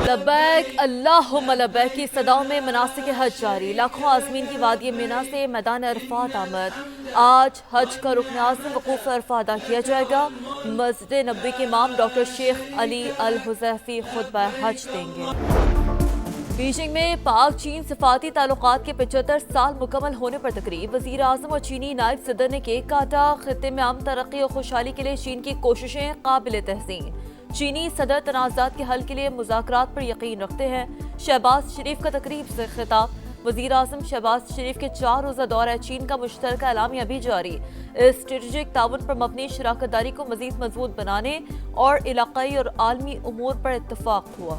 لبیک اللہم لبیک کی صداؤں میں مناسک حج جاری، لاکھوں عازمین کی وادی مینا سے میدان عرفات آمد۔ آج حج کا رکن اعظم وقوف عرفہ ادا کیا جائے گا۔ مسجد نبوی کے امام ڈاکٹر شیخ علی الحذیفی خطبہ حج دیں گے۔ بیجنگ میں پاک چین سفارتی تعلقات کے 75 سال مکمل ہونے پر تقریب، وزیر اعظم اور چینی نائب صدر نے کیک کاٹا۔ خطے میں امن، ترقی اور خوشحالی کے لیے چین کی کوششیں قابل تحسین۔ چینی صدر تنازعات کے حل کے لیے مذاکرات پر یقین رکھتے ہیں۔ شہباز شریف کا تقریب سے خطاب، وزیر اعظم شہباز شریف کے 4 روزہ دورہ چین کا مشترکہ اعلامیہ بھی جاری۔ اسٹریٹجک تعاون پر مبنی شراکت داری کو مزید مضبوط بنانے اور علاقائی اور عالمی امور پر اتفاق ہوا۔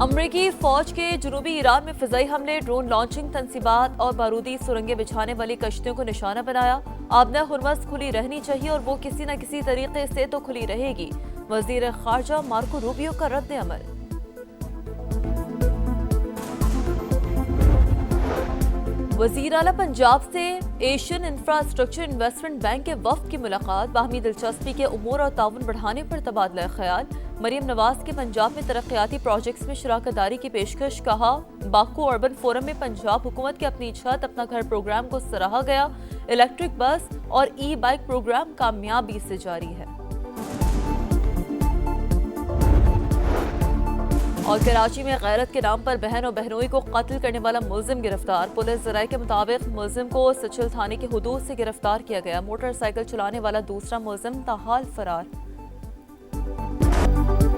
امریکی فوج کے جنوبی ایران میں فضائی حملے، ڈرون لانچنگ تنصیبات اور بارودی سرنگیں بچھانے والی کشتیوں کو نشانہ بنایا۔ آبنہ ہرمز کھلی رہنی چاہیے اور وہ کسی نہ کسی طریقے سے تو کھلی رہے گی، وزیر خارجہ مارکو روبیو کا رد عمل۔ وزیر اعلیٰ پنجاب سے ایشین انفراسٹرکچر انویسٹمنٹ بینک کے وفد کی ملاقات، باہمی دلچسپی کے امور اور تعاون بڑھانے پر تبادلہ خیال۔ مریم نواز کے پنجاب میں ترقیاتی پروجیکٹس میں شراکت داری کی پیشکش، کہا باکو اربن فورم میں پنجاب حکومت کے اپنی چھت اپنا گھر پروگرام کو سراہا گیا۔ الیکٹرک بس اور ای بائک پروگرام کامیابی سے جاری ہے۔ اور کراچی میں غیرت کے نام پر بہن اور بہنوئی کو قتل کرنے والا ملزم گرفتار، پولیس ذرائع کے مطابق ملزم کو سچل تھانے کی حدود سے گرفتار کیا گیا۔ موٹر سائیکل چلانے والا دوسرا ملزم تاحال فرار۔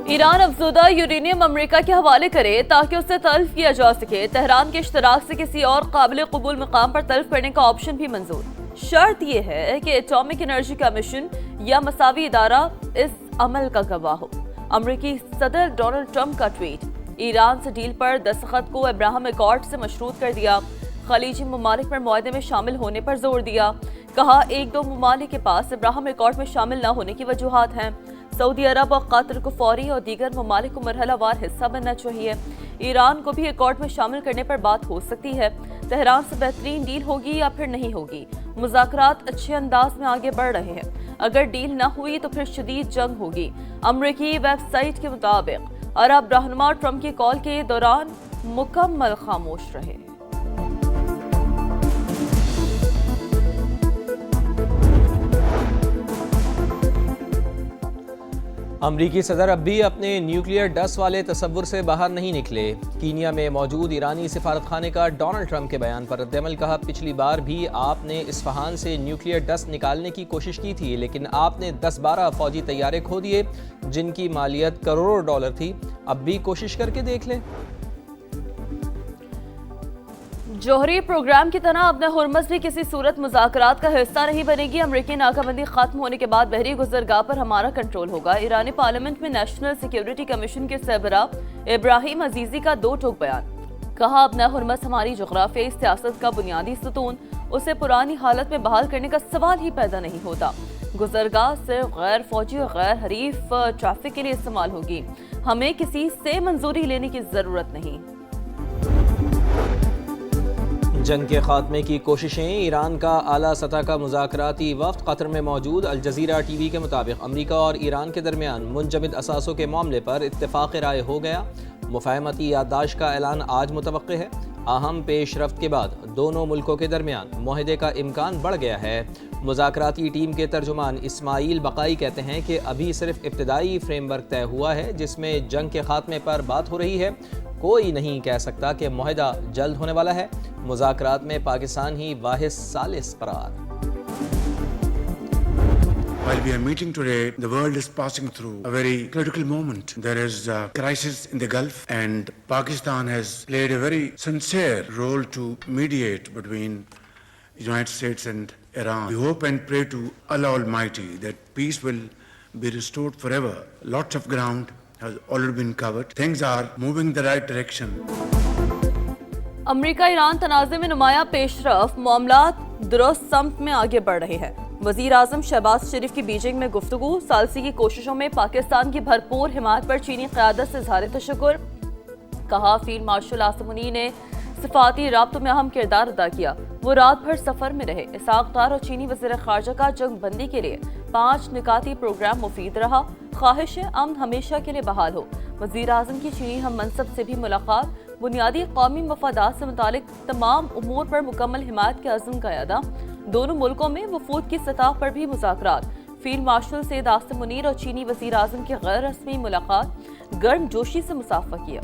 ایران افزودہ یورینیم امریکہ کے حوالے کرے تاکہ اسے تلف کیا جا سکے۔ تہران کے اشتراک سے کسی اور قابل قبول مقام پر تلف کرنے کا آپشن بھی منظور۔ شرط یہ ہے کہ ایٹامک انرجی کمیشن یا مساوی ادارہ اس عمل کا گواہ ہو۔ امریکی صدر ڈونلڈ ٹرمپ کا ٹویٹ، ایران سے ڈیل پر دستخط کو ابراہم ایکارڈ سے مشروط کر دیا۔ خلیجی ممالک پر معاہدے میں شامل ہونے پر زور دیا، کہا 1-2 ممالک کے پاس ابراہم ایکارڈ میں شامل نہ ہونے کی وجوہات ہیں۔ سعودی عرب اور قطر کو فوری اور دیگر ممالک کو مرحلہ وار حصہ بننا چاہیے۔ ایران کو بھی ایکارڈ میں شامل کرنے پر بات ہو سکتی ہے۔ تہران سے بہترین ڈیل ہوگی یا پھر نہیں ہوگی۔ مذاکرات اچھے انداز میں آگے بڑھ رہے ہیں، اگر ڈیل نہ ہوئی تو پھر شدید جنگ ہوگی۔ امریکی ویب سائٹ کے مطابق عرب رہنما ٹرمپ کی کال کے دوران مکمل خاموش رہے۔ امریکی صدر اب بھی اپنے نیوکلیئر ڈس والے تصور سے باہر نہیں نکلے۔ کینیا میں موجود ایرانی سفارت خانے کا ڈونلڈ ٹرمپ کے بیان پر رد عمل، کہا پچھلی بار بھی آپ نے اصفہان سے نیوکلیئر ڈس نکالنے کی کوشش کی تھی، لیکن آپ نے 10-12 فوجی طیارے کھو دیے جن کی مالیت کروڑوں ڈالر تھی۔ اب بھی کوشش کر کے دیکھ لیں۔ جوہری پروگرام کی طرح اپنا ہرمز بھی کسی صورت مذاکرات کا حصہ نہیں بنے گی۔ امریکی ناکہ بندی ختم ہونے کے بعد بحری گزرگاہ پر ہمارا کنٹرول ہوگا۔ ایرانی پارلیمنٹ میں نیشنل سیکیورٹی کمیشن کے سربراہ ابراہیم عزیزی کا 2 ٹوک بیان، کہا اپنا ہرمز ہماری جغرافیائی سیاست کا بنیادی ستون، اسے پرانی حالت میں بحال کرنے کا سوال ہی پیدا نہیں ہوتا۔ گزرگاہ صرف غیر فوجی اور غیر حریف ٹریفک کے لیے استعمال ہوگی، ہمیں کسی سے منظوری لینے کی ضرورت نہیں۔ جنگ کے خاتمے کی کوششیں، ایران کا اعلیٰ سطح کا مذاکراتی وفد قطر میں موجود۔ الجزیرہ ٹی وی کے مطابق امریکہ اور ایران کے درمیان منجمد اثاثوں کے معاملے پر اتفاق رائے ہو گیا۔ مفاہمتی یادداشت کا اعلان آج متوقع ہے۔ اہم پیش رفت کے بعد دونوں ملکوں کے درمیان معاہدے کا امکان بڑھ گیا ہے۔ مذاکراتی ٹیم کے ترجمان اسماعیل بقائی کہتے ہیں کہ ابھی صرف ابتدائی فریم ورک طے ہوا ہے جس میں جنگ کے خاتمے پر بات ہو رہی ہے۔ کوئی نہیں کہہ سکتا کہ معاہدہ جلد ہونے والا ہے۔ مذاکرات میں پاکستان ہی واحد ثالث قرار۔ While we are meeting today, the world is passing through a very critical moment. There is a crisis in the Gulf, and Pakistan has played a very sincere role to mediate between the United States and Iran. We hope and pray to Allah Almighty that peace will be restored forever. Lots of ground has already been covered. Things are moving in the right direction. امریکہ ایران تنازع میں نمایاں پیش رفت، معاملات درست سمت میں آگے بڑھ رہے ہیں۔ وزیر اعظم شہباز شریف کی بیجنگ میں گفتگو، ثالثی کی کوششوں میں پاکستان کی بھرپور حمایت پر چینی قیادت سے اظہار تشکر، کہا فیلڈ مارشل آصم منیر نے سفارتی رابطوں میں اہم کردار ادا کیا۔ وہ رات بھر سفر میں رہے۔ اسحاق ڈار اور چینی وزیر خارجہ کا جنگ بندی کے لیے 5 نکاتی پروگرام مفید رہا۔ خواہش ہے امن ہمیشہ کے لیے بحال ہو۔ وزیر اعظم کی چینی ہم منصب سے بھی ملاقات۔ بنیادی قومی مفادات سے متعلق تمام امور پر مکمل حمایت کے عزم کا اعادہ۔ دونوں ملکوں میں وفود کی سطح پر بھی مذاکرات۔ فیلڈ مارشل سید آصم منیر اور چینی وزیر اعظم کی غیر رسمی ملاقات۔ گرم جوشی سے مصافحہ کیا۔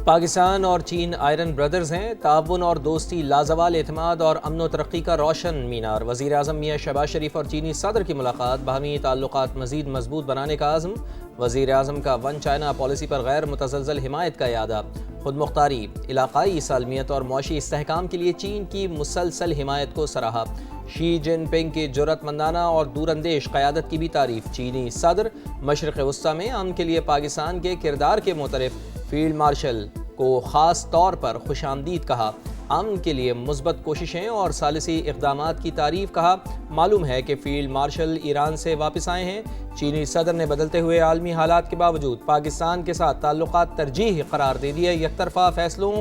پاکستان اور چین آئرن بردرز ہیں۔ تعاون اور دوستی لازوال اعتماد اور امن و ترقی کا روشن مینار۔ وزیر اعظم میاں شہباز شریف اور چینی صدر کی ملاقات۔ باہمی تعلقات مزید مضبوط بنانے کا عزم۔ وزیر اعظم کا ون چائنا پالیسی پر غیر متزلزل حمایت کا اعادہ۔ خود مختاری، علاقائی سالمیت اور معاشی استحکام کے لیے چین کی مسلسل حمایت کو سراہا۔ شی جن پنگ کی جرأت مندانہ اور دور اندیش قیادت کی بھی تعریف۔ چینی صدر مشرق وسطی میں امن کے لیے پاکستان کے کردار کے معترف فیلڈ مارشل کو خاص طور پر خوش آمدید کہا۔ امن کے لیے مثبت کوششیں اور ثالثی اقدامات کی تعریف کہا۔ معلوم ہے کہ فیلڈ مارشل ایران سے واپس آئے ہیں۔ چینی صدر نے بدلتے ہوئے عالمی حالات کے باوجود پاکستان کے ساتھ تعلقات ترجیحی قرار دے دیے۔ یک طرفہ فیصلوں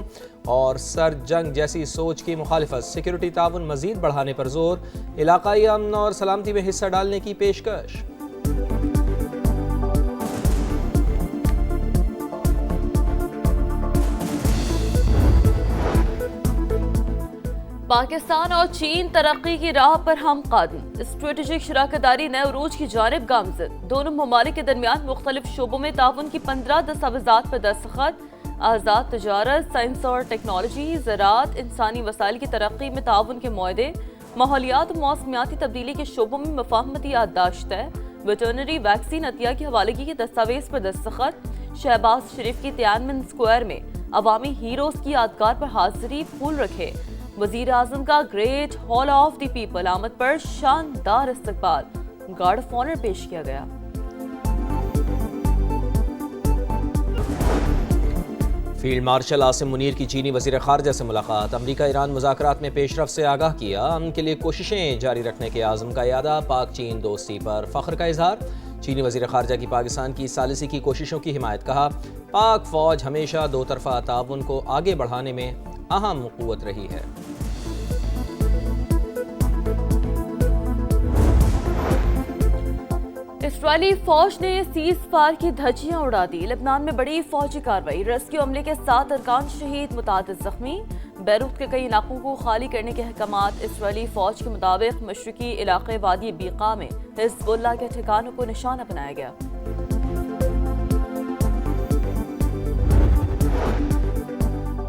اور سر جنگ جیسی سوچ کی مخالفت۔ سیکورٹی تعاون مزید بڑھانے پر زور۔ علاقائی امن اور سلامتی میں حصہ ڈالنے کی پیشکش۔ پاکستان اور چین ترقی کی راہ پر ہم قدم۔ اسٹریٹجک شراکت داری نئے عروج کی جانب گامزن۔ دونوں ممالک کے درمیان مختلف شعبوں میں تعاون کی 15 دستاویزات پر دستخط۔ آزاد تجارت، سائنس اور ٹیکنالوجی، زراعت، انسانی وسائل کی ترقی میں تعاون کے معاہدے۔ ماحولیات و موسمیاتی تبدیلی کے شعبوں میں مفاہمتی یادداشت ہے۔ ویٹرنری ویکسین عطیہ کی حوالگی کے دستاویز پر دستخط۔ شہباز شریف کی تیانمن اسکوائر میں عوامی ہیروز کی یادگار پر حاضری، پھول رکھے۔ وزیر اعظم کا great hall of the people آمد پر شاندار استقبال، گارڈ آف آنر پیش کیا گیا۔ فیلڈ مارشل آصم منیر کی چینی وزیر خارجہ سے ملاقات۔ امریکہ ایران مذاکرات میں پیش رفت سے آگاہ کیا۔ امن کے لیے کوششیں جاری رکھنے کے عزم کا اعادہ۔ پاک چین دوستی پر فخر کا اظہار۔ چینی وزیر خارجہ کی پاکستان کی ثالثی کی کوششوں کی حمایت۔ کہا پاک فوج ہمیشہ دو طرفہ تعاون کو آگے بڑھانے میں اہم قوت رہی ہے۔ اسرائیلی فوج نے سیز فائر کی دھجیاں اڑا دی۔ لبنان میں بڑی فوجی کارروائی۔ ریسکیو عملے کے 7 ارکان شہید، متعدد زخمی۔ بیروت کے کئی علاقوں کو خالی کرنے کے احکامات۔ اسرائیلی فوج کے مطابق مشرقی علاقے وادی بیقا میں حزب اللہ کے ٹھکانوں کو نشانہ بنایا گیا۔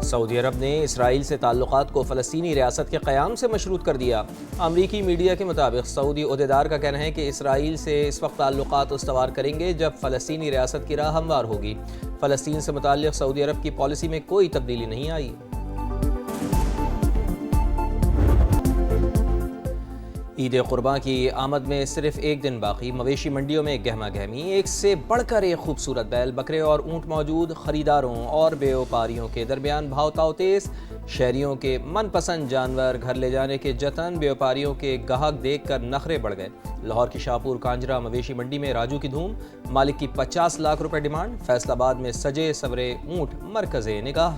سعودی عرب نے اسرائیل سے تعلقات کو فلسطینی ریاست کے قیام سے مشروط کر دیا۔ امریکی میڈیا کے مطابق سعودی عہدیدار کا کہنا ہے کہ اسرائیل سے اس وقت تعلقات استوار کریں گے جب فلسطینی ریاست کی راہ ہموار ہوگی۔ فلسطین سے متعلق سعودی عرب کی پالیسی میں کوئی تبدیلی نہیں آئی۔ عید قرباں کی آمد میں صرف ایک دن باقی۔ مویشی منڈیوں میں گہما گہمی، ایک سے بڑھ کر ایک خوبصورت بیل، بکرے اور اونٹ موجود۔ خریداروں اور بیوپاریوں کے درمیان بھاؤ تاؤ تیز۔ شہریوں کے من پسند جانور گھر لے جانے کے جتن، بیوپاریوں کے گاہک دیکھ کر نخرے بڑھ گئے۔ لاہور کی شاہپور کانجرا مویشی منڈی میں راجو کی دھوم، مالک کی 50 لاکھ روپے ڈیمانڈ۔ فیصل آباد میں سجے سورے اونٹ مرکز نگاہ۔